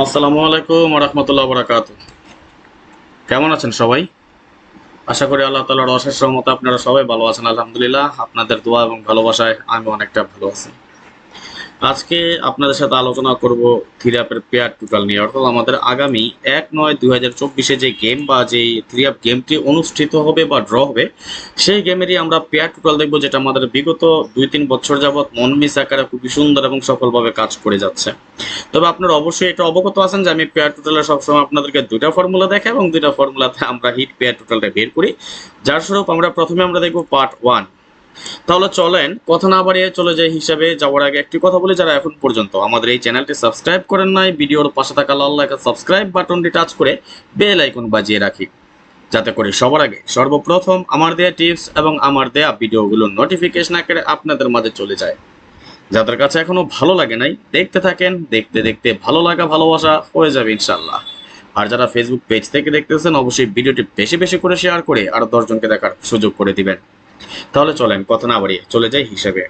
আসসালামু আলাইকুম ওয়া রাহমাতুল্লাহি ওয়া বারাকাতুহু। কেমন আছেন সবাই? আশা করি আল্লাহ তাআলার অশেষ রহমতে আপনারা সবাই ভালো আছেন। আলহামদুলিল্লাহ, আপনাদের দোয়া এবং ভালোবাসায় আমি অনেকটা ভালো আছি। আজকে আপনাদের সাথে আলোচনা করব থ্রি-আপের পেয়ার টোটাল নিয়ে। অর্থাৎ আমাদের আগামী ১-৯-২০২৪ যে গেম বা যেই থ্রি-আপ গেমটি অনুষ্ঠিত হবে বা ড্র হবে, সেই গেমেরই আমরা পেয়ার টোটাল দেখব, যেটা আমাদের বিগত ২-৩ বছর যাবৎ মনমিস আকারে খুবই সুন্দর এবং সফলভাবে কাজ করে যাচ্ছে। তবে আপনারা অবশ্যই এটা অবগত আছেন যে আমি পেয়ার টোটালে সবসময় আপনাদেরকে ২টা ফর্মুলা দেখাই এবং ২টা ফর্মুলাতে আমরা হিট পেয়ার টোটালটা বের করি। যার স্বরূপ প্রথমে আমরা দেখব পার্ট 1। তাহলে চলেন কথা না বাড়িয়ে চলে যাই। হিসাবে যাওয়ার আগে একটি কথা বলি, যারা এখন পর্যন্ত আমাদের এই চ্যানেলটি সাবস্ক্রাইব করেন নাই, ভিডিওর পাশে থাকা লাল লেখা সাবস্ক্রাইব বাটনটি টাচ করে বেল আইকন বাজিয়ে রাখি, যাতে করে সবার আগে সর্বপ্রথম আমার দেয়া টিপস এবং আমার দেয়া ভিডিওগুলো নোটিফিকেশন আকারে আপনাদের মাঝে চলে যায়। যাদের কাছে এখনো ভালো লাগে নাই, দেখতে থাকেন, দেখতে দেখতে ভালো লাগা ভালোবাসা হয়ে যাবে ইনশাল্লাহ। আর যারা ফেসবুক পেজ থেকে দেখতেছেন, অবশ্যই ভিডিওটি বেশি বেশি করে শেয়ার করে আরো 10 জনকে দেখার সুযোগ করে দিবেন। তাহলে চলেন কথা না বাড়িয়ে চলে যাই হিসেবে।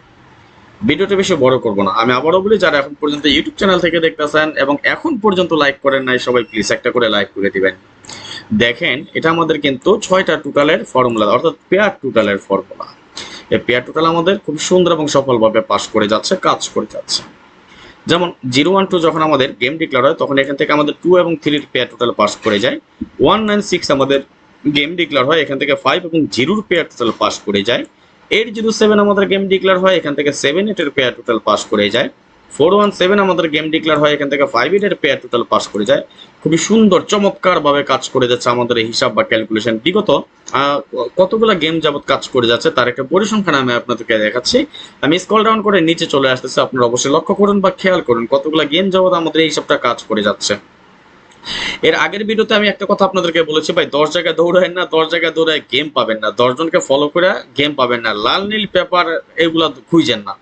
ভিডিওটা বেশি বড় করব না। আমি আবারও বলি, যারা এখন পর্যন্ত ইউটিউব চ্যানেল থেকে দেখতেছেন এবং এখন পর্যন্ত লাইক করেন নাই, সবাই প্লিজ একটা করে লাইক করে দিবেন। দেখেন, এটা আমাদের কিন্তু 6টা টোটালের ফর্মুলা, অর্থাৎ পেয়ার টোটালের ফর্মুলা। এই পেয়ার টোটাল আমাদের খুব সুন্দর এবং সফলভাবে পাস করে যাচ্ছে, কাজ করে যাচ্ছে। যেমন 0-1-2 যখন আমাদের গেম ডিক্লেয়ার হয়, তখন এখান থেকে আমাদের 2 এবং 3-র পেয়ার টোটাল পাস করে যায়। 1-9-6 আমাদের গেম ডিক্লেয়ার হয়, এখান থেকে 5 এবং 0-র পেয়ার টোটাল পাস করে যায়। 8-0-7 আমাদের গেম ডিক্লেয়ার হয়, এখান থেকে 7-8-এর পেয়ার টোটাল পাস করে যায়। 4-1-7 আমাদের গেম ডিক্লেয়ার হয়, এখান থেকে 5-8-এর পেয়ার টোটাল পাস করে যায়। খুবই সুন্দর চমৎকারভাবে কাজ করে যাচ্ছে আমাদের এই হিসাব বা ক্যালকুলেশন। বিগত কতগুলো গেম যাবত কাজ করে যাচ্ছে তার একটা পরিসংখ্যান আমি আপনাদেরকে দেখাচ্ছি। আমি স্ক্রল ডাউন করে নিচে চলে আসতেছি, আপনারা অবশ্যই লক্ষ্য করুন বা খেয়াল করুন কতগুলো গেম যাবত আমাদের এই হিসাবটা কাজ করে যাচ্ছে। এর আগের ভিডিওতে আমি একটা কথা আপনাদেরকে বলেছি, ভাই 10 জায়গায় দৌড়ায় না, 10 জায়গায় দৌড়ায় গেম পাবেন না, 10 জনকে ফলো করে গেম পাবেন না, লাল নীল পেপার এগুলা খুঁজেন না।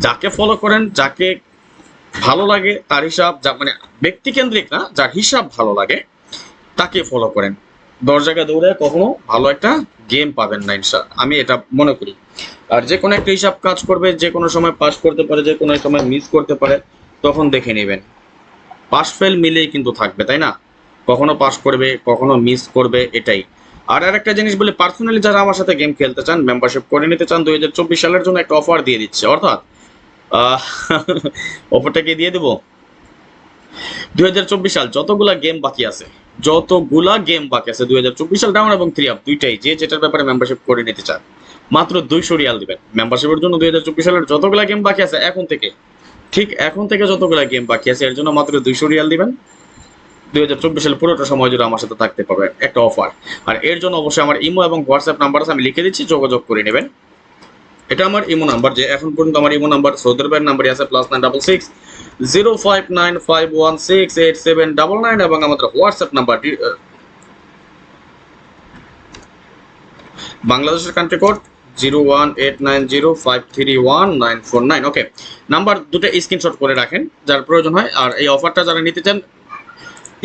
যাকে ফলো করেন, যাকে ভালো লাগে তার হিসাব, যা মানে ব্যক্তিকেন্দ্রিক না, যার হিসাব ভালো লাগে তাকে ফলো করেন। 10 জায়গায় দৌড়ায় কখনো ভালো একটা গেম পাবেন না আমি এটা মনে করি। আর যে কোনো একটা হিসাব কাজ করবে, যে কোনো সময় পাস করতে পারে, যে কোনো সময় মিস করতে পারে, তখন দেখে নেবেন। পাস ফেল মিলেই কিন্তু থাকবে, তাই না? কখনো পাস করবে, কখনো মিস করবে, এটাই। আর আরেকটা জিনিস বলি, পার্সোনালি যারা আমার সাথে গেম খেলতে চান, মেম্বারশিপ করে নিতে চান, 2024 সালের জন্য একটা অফার দিয়ে দিচ্ছে। অর্থাৎ অফারটাকে দিয়ে দেবো। 2024 সাল যতগুলা গেম বাকি আছে 2024 সাল ডাউন এবং থ্রি আপ দুইটাই, যে যেটার ব্যাপারে মেম্বারশিপ করে নিতে চান, মাত্র 200 রিয়াল দিবেন মেম্বারশিপের জন্য। 2024 সালের যতগুলা গেম বাকি আছে এখন থেকে, ঠিক এখন থেকে যতগুলা গেম বাকি আছে, এর জন্য মাত্র 200 রিয়াল দিবেন। 2024 সালে পুরোটা সময় জুড়ে আমার সাথে থাকতে পারবেন, একটা অফার। আর এর জন্য অবশ্যই আমার ইমো এবং হোয়াটসঅ্যাপ নাম্বার আছে, আমি লিখে দিচ্ছি, যোগাযোগ করে নেবেন। এটা আমার ইমো নাম্বার, যে এখন পর্যন্ত আমার ইমো নাম্বার সৌদের ভাইয়ের নাম্বারই আছে, +9660595168799, এবং আমাদের হোয়াটসঅ্যাপ নাম্বার বাংলাদেশের কান্ট্রি কোড 018905319949। ওকে, নাম্বার দুটো স্ক্রিনশট করে রাখেন যার প্রয়োজন হয়। আর এই অফারটা যারা নিতে চান,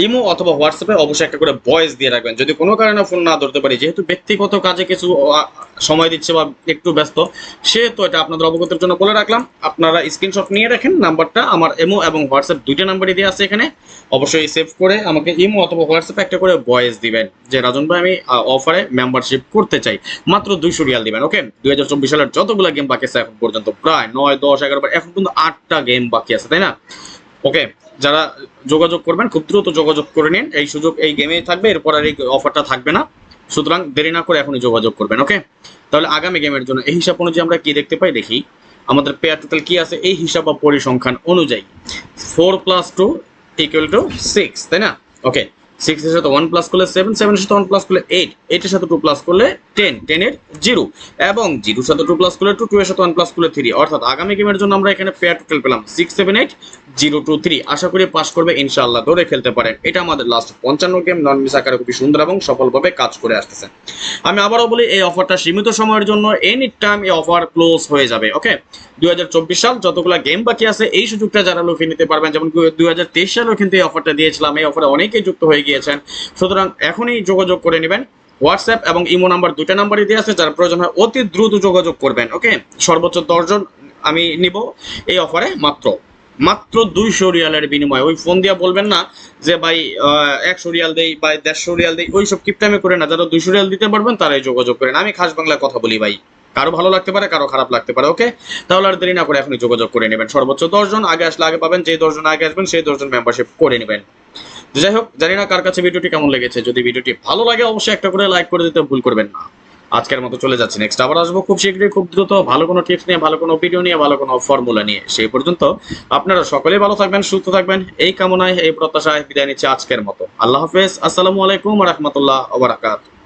ইমো অথবা হোয়াটসঅ্যাপে অবশ্যই একটা করে ভয়েস দিয়ে রাখবেন। যদি কোনো কারণে ফোন না ধরতে পারি, যেহেতু ব্যক্তিগত কাজে কিছু সময় দিচ্ছে বা একটু ব্যস্ত, সেহেতু এটা আপনাদের অবগতির জন্য বলে রাখলাম। আপনারা স্ক্রিনশট নিয়ে রাখেন, নাম্বারটা আমার ইমো এবং হোয়াটসঅ্যাপ দুইটা নাম্বারই দেওয়া আছে এখানে। অবশ্যই সেভ করে আমাকে ইমো অথবা হোয়াটসঅ্যাপে একটা করে ভয়েস দিবেন যে রাজন ভাই আমি অফারে মেম্বারশিপ করতে চাই, মাত্র 200 রিয়াল দিবেন। ওকে, 2024 সালের যতগুলো গেম বাকি আছে এখন পর্যন্ত, প্রায় 9, 10, 11 বার, এখন পর্যন্ত 8টা গেম বাকি আছে, তাই না? ওকে, যারা যোগাযোগ করবেন খুব দ্রুত যোগাযোগ করে নিন, এই সুযোগ এই গেমেই থাকবে, এরপর আর এই অফারটা থাকবে না। সুতরাং দেরি না করে এখনই যোগাযোগ করবেন। ওকে, তাহলে আগামী গেমের জন্য এই হিসাব অনুযায়ী আমরা কি দেখতে পাই, দেখি আমাদের পেয়ার টোটাল কি আছে এই হিসাব বা পরিসংখ্যান অনুযায়ী। 4+2=6, তাই না? ওকে, 6 এর সাথে 1 প্লাস করলে 7, 7 এর সাথে 1 প্লাস করলে 8, 8 এর সাথে 2 প্লাস করলে 10, 10 এর 0, এবং 0 এর সাথে 2 প্লাস করলে 2, 2 এর সাথে 1 প্লাস করলে 3। অর্থাৎ আগামী গেমের জন্য আমরা এখানে পেয়ার টোটাল পেলাম 678-023। আশা করি পাস করবে ইনশাআল্লাহ, ধরে খেলতে পারেন। এটা আমাদের লাস্ট 55 গেম নন মিস আকারে খুবই সুন্দর এবং সফলভাবে কাজ করে আসতেছে। আমি আবারও বলি, এই অফারটা সীমিত সময়ের জন্য, এনি টাইম এই অফার ক্লোজ হয়ে যাবে। ওকে, 2024 সাল যতগুলো গেম বাকি আছে এই সুযোগটা যারা লুফে নিতে পারবেন, যেমন 2023 সালেও কিন্তু এই অফারটা দিয়েছিলাম, এই অফারে অনেকেই যুক্ত হয়ে গিয়েছেন। সুতরাং এখনই যোগাযোগ করে নেবেন। হোয়াটসঅ্যাপ এবং ইমো নাম্বার দুইটা নাম্বারই দেওয়া আছে, যার প্রয়োজন হয় অতি দ্রুত যোগাযোগ করবেন। ওকে, সর্বোচ্চ 10 জন আমি নিব এই অফারে, মাত্র মাত্র 200 রিয়ালের বিনিময়ে। ওই ফোন দিয়া বলবেন না যে ভাই 100 রিয়াল দেই বা 150 রিয়াল দেই, ওইসব কিপটামি করে না। যারা 200 রিয়াল দিতে পারবেন তারাই যোগাযোগ করেন। আমি খাস বাংলায় কথা বলি ভাই, কারো ভালো লাগতে পারে, কারো খারাপ লাগতে পারে। ওকে, তাহলে আর দেরি না করে এখনই যোগাযোগ করে নেবেন। সর্বোচ্চ 10 জন, আগে আসলে আগে পাবেন। যে 10 জন আগে আসবেন সেই 10 জন মেম্বারশিপ করে নেবেন। যাই হোক, জানি না কার কাছে ভিডিওটি কেমন লেগেছে। যদি ভিডিওটি ভালো লাগে অবশ্যই একটা করে লাইক করে দিতে ভুল করবেন না। আজকের মতো চলে যাচ্ছি, নেক্সট আবার আসবো খুব শীঘ্রই, খুব দ্রুত, ভালো কোনো টিপস নিয়ে, ভালো কোনো ভিডিও নিয়ে, ভালো কোনো ফর্মুলা নিয়ে। সেই পর্যন্ত আপনারা সকলেই ভালো থাকবেন, সুস্থ থাকবেন, এই কামনায়, এই প্রত্যাশায় বিদায় নিচ্ছি আজকের মতো। আল্লাহ হাফেজ, আসসালামু আলাইকুম ওয়া রাহমাতুল্লাহ ওয়া বারাকাতুহু।